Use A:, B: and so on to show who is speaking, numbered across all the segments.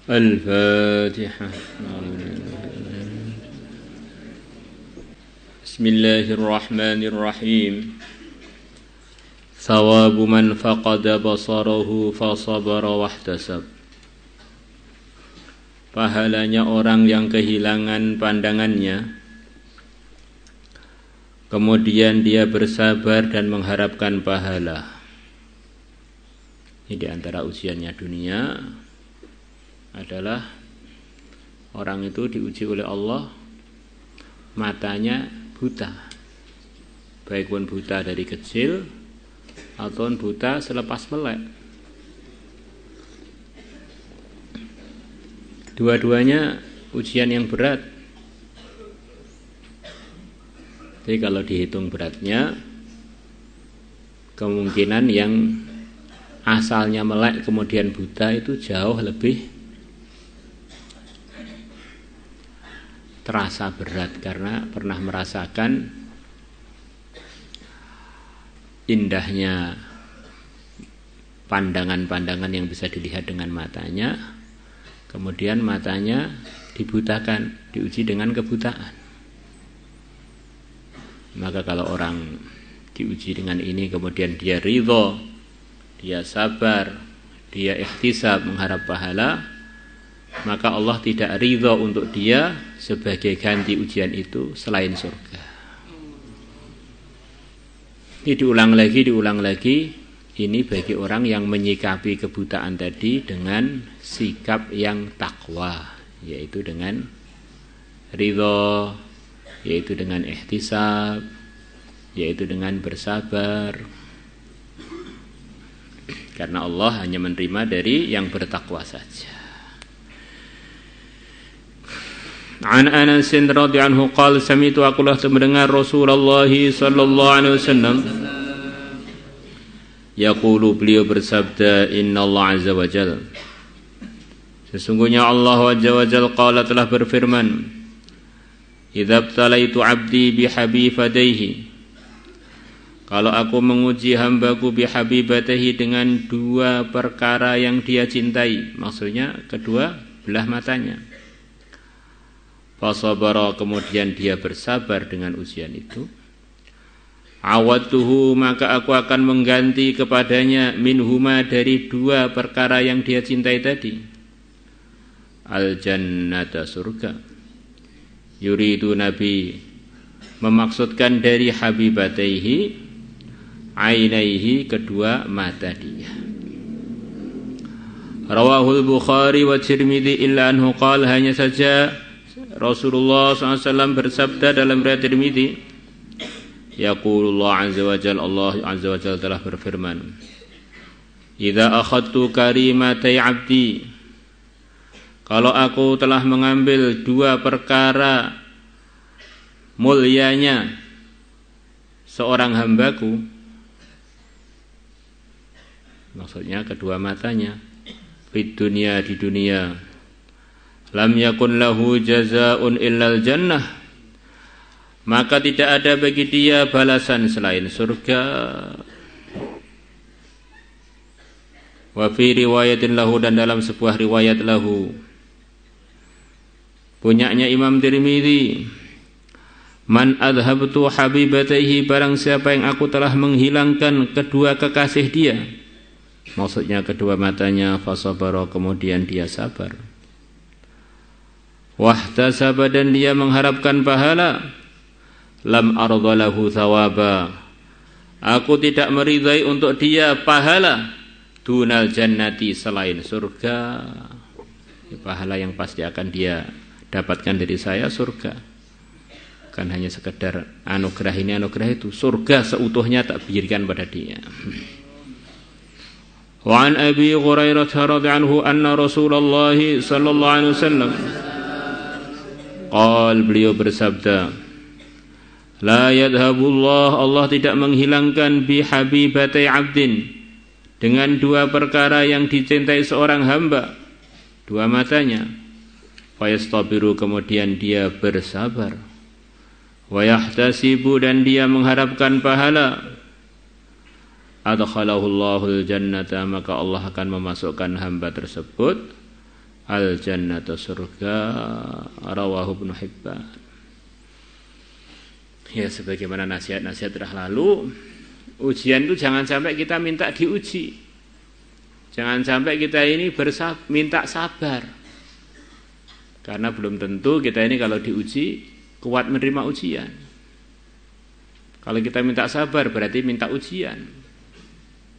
A: Al-Fatihah. Bismillahirrahmanirrahim. Thawabu man faqada basarahu fasabara wahtasab. Pahalanya orang yang kehilangan pandangannya, kemudian dia bersabar dan mengharapkan pahala. Ini di antara ujiannya dunia adalah orang itu diuji oleh Allah, matanya buta, baik pun buta dari kecil atau buta selepas melek. Dua-duanya ujian yang berat. Jadi kalau dihitung beratnya, kemungkinan yang asalnya melek kemudian buta itu jauh lebih terasa berat karena pernah merasakan indahnya pandangan-pandangan yang bisa dilihat dengan matanya, kemudian matanya dibutakan, diuji dengan kebutaan. Maka kalau orang diuji dengan ini kemudian dia ridho, dia sabar, dia ihtisab mengharap pahala, maka Allah tidak ridho untuk dia sebagai ganti ujian itu selain surga. Ini diulang lagi. Ini bagi orang yang menyikapi kebutaan tadi dengan sikap yang takwa, yaitu dengan ridho, yaitu dengan ihtisab, yaitu dengan bersabar. Karena Allah hanya menerima dari yang bertakwa saja. An Anas radhiyallahu anhu qala sami'tu aqulah mendengar Rasulullah sallallahu alaihi wasallam yaqulu, beliau bersabda, innallaha azza wa jalla, sesungguhnya Allah azza wa jalla qala telah berfirman, idza btalaitu 'abdi bihabibatihi, kalau aku menguji hambaku bihabibatihi dengan dua perkara yang dia cintai, maksudnya kedua belah matanya, fasabara, kemudian dia bersabar dengan ujian itu, awadtuhu, maka aku akan mengganti kepadanya minhuma, dari dua perkara yang dia cintai tadi, al jannata, surga. Yuridu, Nabi memaksudkan dari habibataihi, ainaihi, kedua mata dia. Rawahul Bukhari wa Tirmidzi illa anhu qala, hanya saja Rasulullah SAW bersabda dalam riwayat Tirmidzi, yaqulullah azza wa jalla, Allah azza wa jalla telah berfirman, idza akhadtu karimatai abdi, kalau aku telah mengambil dua perkara mulianya seorang hambaku, maksudnya kedua matanya, fid dunya, di dunia, lam yakun lahu jazaa'un illal jannah, maka tidak ada bagi dia balasan selain surga. Wa fi riwayatin lahu, dan dalam sebuah riwayat lahu, punyanya Imam Tirmidzi, man adhabtu habibataihi, barang siapa yang aku telah menghilangkan kedua kekasih dia, maksudnya kedua matanya, fasabara, kemudian dia sabar, wahtasaba, dan dia mengharapkan pahala, lam ardalahu thawaba, aku tidak meridai untuk dia pahala, dunal jannati, selain surga. Pahala yang pasti akan dia dapatkan dari saya surga, bukan hanya sekedar anugerah ini anugerah itu, surga seutuhnya tak berikan pada dia. Wa an Abi Hurairah radhiyallahu anhu anna Rasulullah sallallahu alaihi wasallam qala, beliau bersabda, la yadhabullah, Allah tidak menghilangkan bihabibatai abdin, dengan dua perkara yang dicintai seorang hamba, dua matanya, fayastabiru, kemudian dia bersabar, wa yahtasibu, dan dia mengharapkan pahala, adkhalahul Allahul jannata, maka Allah akan memasukkan hamba tersebut al jannata surga, rawahu Ibnu Hibban. Ya, sebagaimana nasihat-nasihat telah lalu, ujian itu jangan sampai kita minta diuji. Jangan sampai kita ini minta sabar. Karena belum tentu kita ini kalau diuji kuat menerima ujian. Kalau kita minta sabar berarti minta ujian.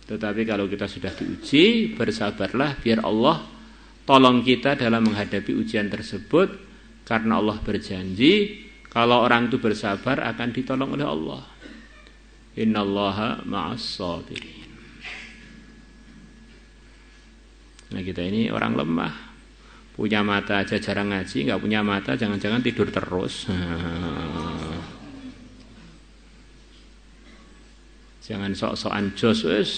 A: Tetapi kalau kita sudah diuji, bersabarlah biar Allah tolong kita dalam menghadapi ujian tersebut. Karena Allah berjanji kalau orang itu bersabar akan ditolong oleh Allah. Innallaha ma'as sabirin. Nah, kita ini orang lemah. Punya mata aja jarang ngaji, enggak punya mata jangan-jangan tidur terus. Jangan sok-sokan jos wis.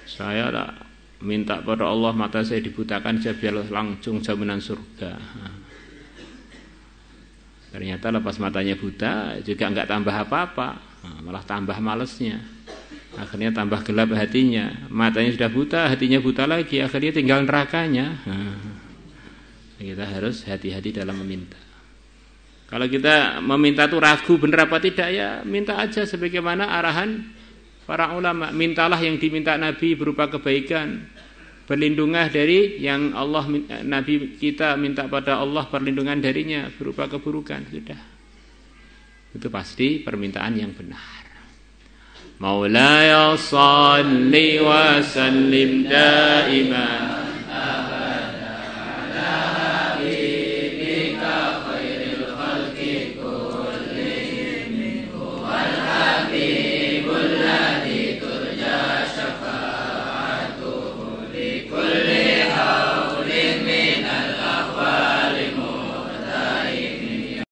A: Saya tak minta pada Allah mata saya dibutakan saja biar langsung jaminan surga. Ternyata lepas matanya buta juga enggak tambah apa-apa, malah tambah malesnya. Akhirnya tambah gelap hatinya. Matanya sudah buta, hatinya buta lagi, akhirnya tinggal nerakanya. Kita harus hati-hati dalam meminta. Kalau kita meminta itu ragu benar apa tidak, ya minta aja sebagaimana arahan para ulama. Mintalah yang diminta Nabi berupa kebaikan, berlindunglah dari yang Allah, Nabi kita minta pada Allah perlindungan darinya berupa keburukan. Sudah, itu pasti permintaan yang benar. Maulaya salli wa sallim daiman